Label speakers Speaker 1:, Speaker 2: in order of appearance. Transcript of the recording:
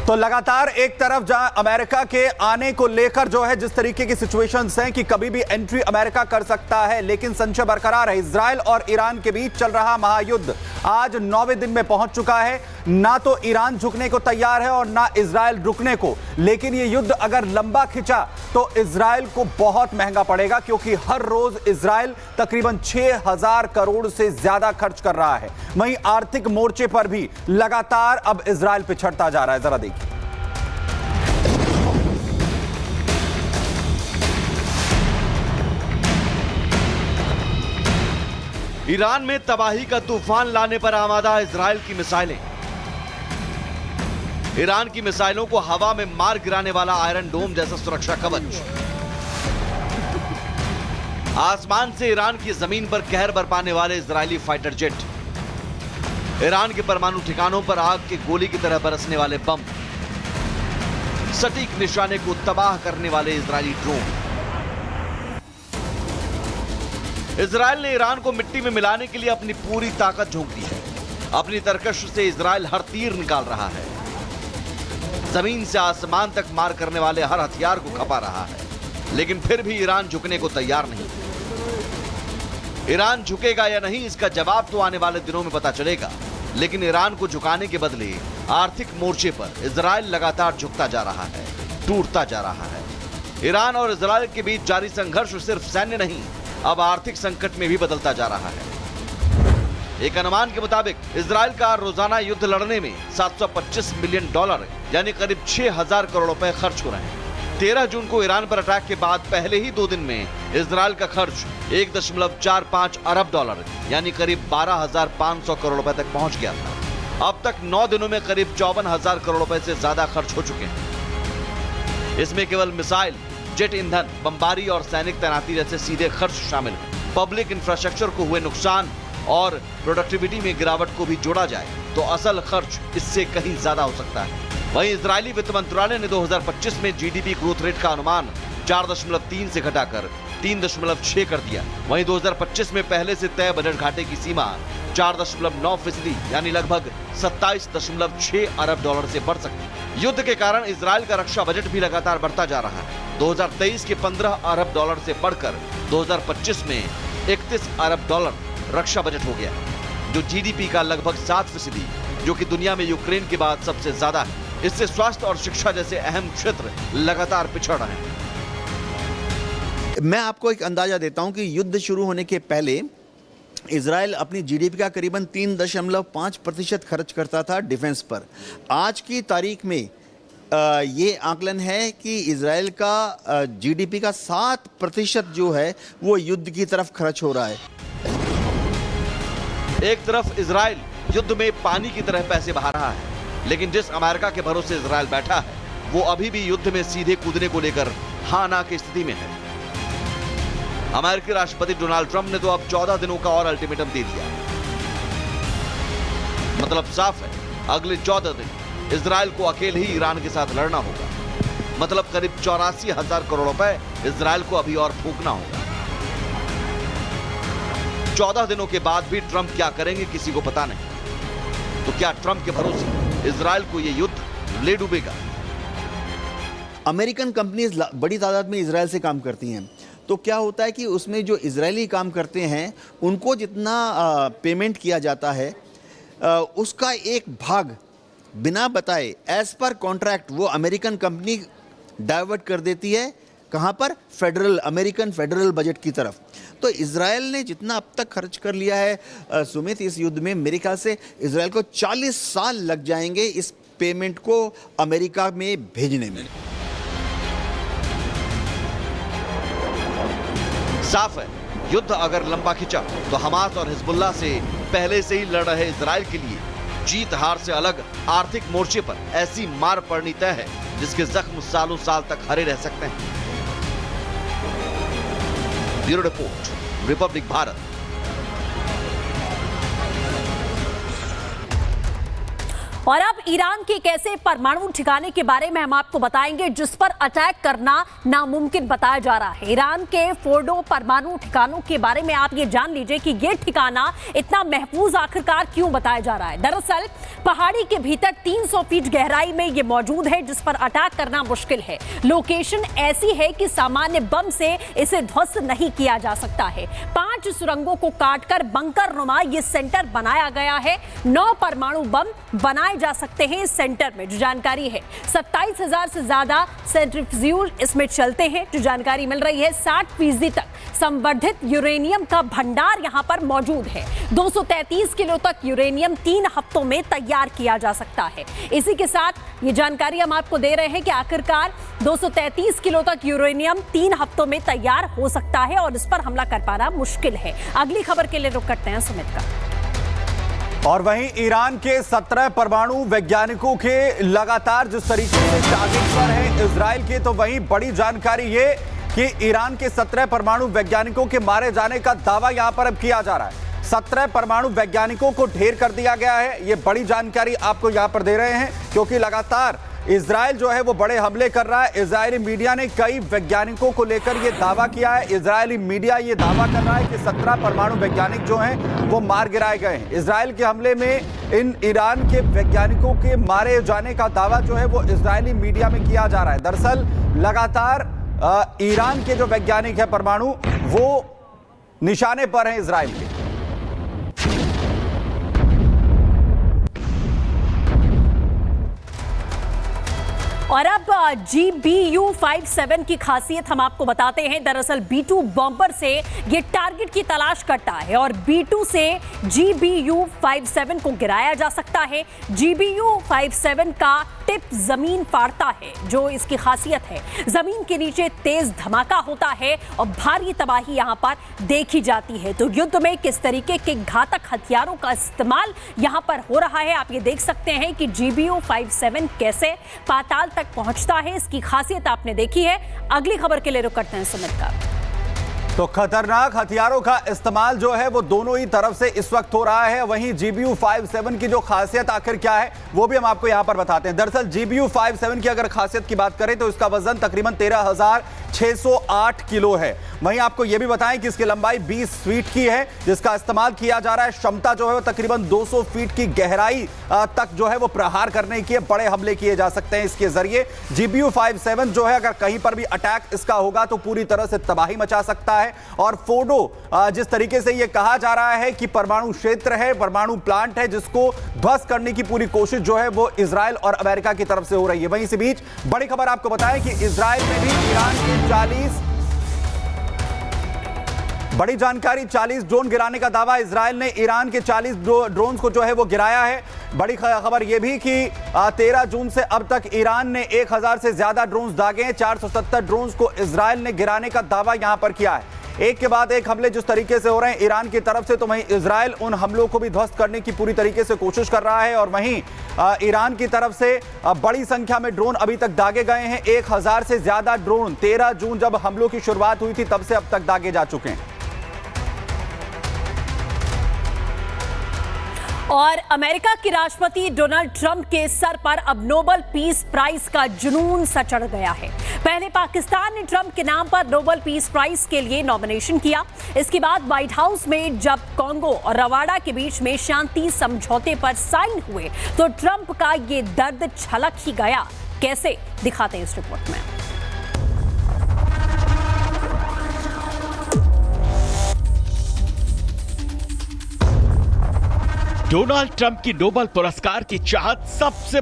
Speaker 1: तो लगातार एक तरफ जहां अमेरिका के आने को लेकर जो है जिस तरीके की सिचुएशंस हैं कि कभी भी एंट्री अमेरिका कर सकता है, लेकिन संशय बरकरार है। इजराइल और ईरान के बीच चल रहा महायुद्ध आज 9वें दिन में पहुंच चुका है। ना तो ईरान झुकने को तैयार है और ना इजराइल रुकने को, लेकिन यह युद्ध अगर लंबा खिंचा तो इजराइल को बहुत महंगा पड़ेगा, क्योंकि हर रोज इजराइल तकरीबन 6000 करोड़ से ज्यादा खर्च कर रहा है। वहीं आर्थिक मोर्चे पर भी लगातार अब इजराइल पिछड़ता जा रहा है। जरा देखिए।
Speaker 2: ईरान में तबाही का तूफान लाने पर आमादा इजराइल की मिसाइलें। ईरान की मिसाइलों को हवा में मार गिराने वाला आयरन डोम जैसा सुरक्षा कवच। आसमान से ईरान की जमीन पर कहर बरपाने वाले इजरायली फाइटर जेट। ईरान के परमाणु ठिकानों पर आग की गोली की तरह बरसने वाले बम। सटीक निशाने को तबाह करने वाले इजरायली ड्रोन। इजराइल ने ईरान को मिट्टी में मिलाने के लिए अपनी पूरी ताकत झोंक दी है। अपनी तरकश से इजराइल हर तीर निकाल रहा है। जमीन से आसमान तक मार करने वाले हर हथियार को खपा रहा है, लेकिन फिर भी ईरान झुकने को तैयार नहीं। ईरान झुकेगा या नहीं, इसका जवाब तो आने वाले दिनों में पता चलेगा, लेकिन ईरान को झुकाने के बदले आर्थिक मोर्चे पर इजराइल लगातार झुकता जा रहा है, टूटता जा रहा है। ईरान और इजराइल के बीच जारी संघर्ष सिर्फ सैन्य नहीं, अब आर्थिक संकट में भी बदलता जा रहा है। एक अनुमान के मुताबिक इजराइल का रोजाना युद्ध लड़ने में $725 मिलियन यानी करीब 6000 करोड़ रुपए खर्च हो रहे हैं। 13 जून को ईरान पर अटैक के बाद पहले ही 2 दिन में इजराइल का खर्च $1.45 अरब यानी करीब 12500 करोड़ रुपए तक पहुंच गया था। अब तक 9 दिनों में करीब 54000 करोड़ रुपए से ज्यादा खर्च हो चुके हैं। इसमें केवल मिसाइल, जेट ईंधन, बमबारी और सैनिक तैनाती जैसे सीधे खर्च शामिल हैं। पब्लिक इंफ्रास्ट्रक्चर को हुए नुकसान और प्रोडक्टिविटी में गिरावट को भी जोड़ा जाए तो असल खर्च इससे कहीं ज्यादा हो सकता है। वहीं इजरायली वित्त मंत्रालय ने 2025 में जीडीपी ग्रोथ रेट का अनुमान 4.3 से घटाकर 3.6 कर दिया। वहीं 2025 में पहले से तय बजट घाटे की सीमा 4.9% यानी लगभग 27.6 अरब डॉलर से बढ़ सकती है। युद्ध के कारण इजराइल का रक्षा बजट भी लगातार बढ़ता जा रहा है। 2023 के 15 अरब डॉलर से बढ़कर 2025 में 31 अरब डॉलर रक्षा बजट हो गया, जो जीडीपी का लगभग 7%, जो कि दुनिया में यूक्रेन के बाद सबसे ज्यादा है। इससे स्वास्थ्य और शिक्षा जैसे अहम क्षेत्र लगातार पिछड़ रहे हैं।
Speaker 3: मैं आपको एक अंदाजा देता हूं कि युद्ध शुरू होने के पहले इजराइल अपनी जीडीपी का करीबन 3.5% खर्च करता था डिफेंस पर। आज की तारीख में ये आकलन है कि इजराइल का जीडीपी का 7% जो है वो युद्ध की तरफ खर्च हो रहा है।
Speaker 2: एक तरफ इजराइल युद्ध में पानी की तरह पैसे बहा रहा है, लेकिन जिस अमेरिका के भरोसे इजराइल बैठा है वो अभी भी युद्ध में सीधे कूदने को लेकर हाँ ना की स्थिति में है। अमेरिकी राष्ट्रपति डोनाल्ड ट्रंप ने तो अब 14 दिनों का और अल्टीमेटम दे दिया। मतलब साफ है, अगले 14 दिन इजराइल को अकेले ही ईरान के साथ लड़ना होगा। मतलब करीब 84,000 करोड़ रुपए इजराइल को अभी और फूंकना होगा। 14 दिनों के बाद भी ट्रंप क्या करेंगे किसी को पता नहीं। तो क्या ट्रंप के भरोसे इजराइल को यह युद्ध ले डूबेगा?
Speaker 3: अमेरिकन कंपनीज बड़ी तादाद में इजराइल से काम करती हैं, तो क्या होता है कि उसमें जो इजरायली काम करते हैं उनको जितना पेमेंट किया जाता है उसका एक भाग बिना बताए एज पर कॉन्ट्रैक्ट वो अमेरिकन कंपनी डाइवर्ट कर देती है। कहाँ पर? अमेरिकन फेडरल बजट की तरफ। तो इजराइल ने जितना अब तक खर्च कर लिया है सुमित, इस युद्ध में मेरे ख्याल से इजराइल को 40 साल लग जाएंगे इस पेमेंट को अमेरिका में भेजने में।
Speaker 2: साफ है, युद्ध अगर लंबा खिंचा तो हमास और हिजबुल्लाह से पहले से ही लड़ रहे इजराइल के लिए जीत हार से अलग आर्थिक मोर्चे पर ऐसी मार पड़नी तय है जिसके जख्म सालों साल तक हरे रह सकते हैं। Bureau report, Republic Bharat.
Speaker 4: और अब ईरान के एक ऐसे परमाणु ठिकाने के बारे में हम आपको बताएंगे जिस पर अटैक करना नामुमकिन बताया जा रहा है। ईरान के फोर्डो परमाणु ठिकानों के बारे में आप ये जान लीजिए कि ये ठिकाना इतना महफूज आखिरकार क्यों बताया जा रहा है। दरअसल पहाड़ी के भीतर 300 फीट गहराई में ये मौजूद है जिस पर अटैक करना मुश्किल है। लोकेशन ऐसी है कि सामान्य बम से इसे ध्वस्त नहीं किया जा सकता है। 5 सुरंगों को काटकर बंकर नुमा ये सेंटर बनाया गया है। 9 परमाणु बम बनाए जा सकते हैं इस सेंटर में, जो जानकारी है 27,000 से ज्यादा सेंट्रीफ्यूज इसमें चलते हैं। जो जानकारी मिल रही है 60% तक संवर्धित यूरेनियम का भंडार यहां पर मौजूद है। 233 किलो तक यूरेनियम 3 हफ्तों में तैयार किया जा सकता है। इसी के साथ ये जानकारी हम आपको दे रहे हैं कि आखिरकार 233 किलो तक यूरेनियम 3 हफ्तों में तैयार हो सकता है और इस पर हमला कर पाना मुश्किल है। अगली खबर के लिए रुक करते हैं सुमित का।
Speaker 1: और वहीं ईरान के 17 परमाणु वैज्ञानिकों के लगातार जिस तरीके से टारगेट पर है इजराइल के, तो वहीं बड़ी जानकारी ये कि ईरान के 17 परमाणु वैज्ञानिकों के मारे जाने का दावा यहां पर अब किया जा रहा है। 17 परमाणु वैज्ञानिकों को ढेर कर दिया गया है। ये बड़ी जानकारी आपको यहां पर दे रहे हैं क्योंकि लगातार इजराइल जो है वो बड़े हमले कर रहा है। इजरायली मीडिया ने कई वैज्ञानिकों को लेकर ये दावा किया है। इजरायली मीडिया ये दावा कर रहा है कि 17 परमाणु वैज्ञानिक जो हैं वो मार गिराए गए हैं। इजराइल के हमले में इन ईरान के वैज्ञानिकों के मारे जाने का दावा जो है वो इजरायली मीडिया में किया जा रहा है। दरअसल लगातार ईरान के जो वैज्ञानिक हैं परमाणु, वो निशाने पर हैं इजराइल के।
Speaker 4: और अब GBU-57 की खासियत हम आपको बताते हैं। दरअसल B-2 बॉम्बर से ये टारगेट की तलाश करता है और B-2 से GBU-57 को गिराया जा सकता है। GBU-57 का टिप जमीन फाड़ता है, जो इसकी खासियत है। जमीन के नीचे तेज धमाका होता है और भारी तबाही यहां पर देखी जाती है। तो युद्ध में किस तरीके के घातक हथियारों का इस्तेमाल यहां पर हो रहा है, आप ये देख सकते हैं कि GBU-57 कैसे पाताल तक पहुंचता है। इसकी खासियत आपने देखी है। अगली खबर के लिए रुक करते हैं सुमित का।
Speaker 1: तो खतरनाक हथियारों का इस्तेमाल जो है वो दोनों ही तरफ से इस वक्त हो रहा है। वहीं GBU-57 की जो खासियत आखिर क्या है वो भी हम आपको यहां पर बताते हैं। दरअसल GBU-57 की अगर खासियत की बात करें तो इसका वजन तकरीबन 13,608 किलो है। वहीं आपको यह भी बताएं कि इसकी लंबाई 20 फीट की है जिसका इस्तेमाल किया जा रहा है। क्षमता जो है वो तकरीबन 200 फीट की गहराई तक जो है वो प्रहार करने के बड़े हमले किए जा सकते हैं इसके जरिए। GBU-57 जो है अगर कहीं पर भी अटैक इसका होगा तो पूरी तरह से तबाही मचा सकता है। और फोर्डो जिस तरीके से यह कहा जा रहा है कि परमाणु क्षेत्र है, परमाणु प्लांट है, जिसको ध्वस्त करने की पूरी कोशिश जो है वो इजराइल और अमेरिका की तरफ से हो रही है। वहीं इसी बीच बड़ी खबर आपको बताएं कि इजराइल में भी ईरान के 40 ड्रोन गिराने का दावा। इजराइल ने ईरान के 40 ड्रोन को जो है वो गिराया है। बड़ी खबर यह भी कि 13 जून से अब तक ईरान ने 1000 से ज्यादा ड्रोन दागे हैं। 470 ड्रोन को इजराइल ने गिराने का दावा यहां पर किया है। एक के बाद एक हमले जिस तरीके से हो रहे हैं ईरान की तरफ से, तो वहीं इजराइल उन हमलों को भी ध्वस्त करने की पूरी तरीके से कोशिश कर रहा है। और वहीं ईरान की तरफ से बड़ी संख्या में ड्रोन अभी तक दागे गए हैं। 1000 से ज्यादा ड्रोन 13 जून जब हमलों की शुरुआत हुई थी तब से अब तक दागे जा चुके हैं।
Speaker 4: और अमेरिका के राष्ट्रपति डोनाल्ड ट्रंप के सर पर अब नोबेल पीस प्राइज का जुनून सा चढ़ गया है। पहले पाकिस्तान ने ट्रंप के नाम पर नोबेल पीस प्राइज के लिए नॉमिनेशन किया। इसके बाद व्हाइट हाउस में जब कांगो और रवांडा के बीच में शांति समझौते पर साइन हुए तो ट्रंप का ये दर्द छलक ही गया। कैसे, दिखाते हैं इस रिपोर्ट में।
Speaker 5: डोनाल्ड ट्रंप की नोबेल पुरस्कार की चाहत सबसे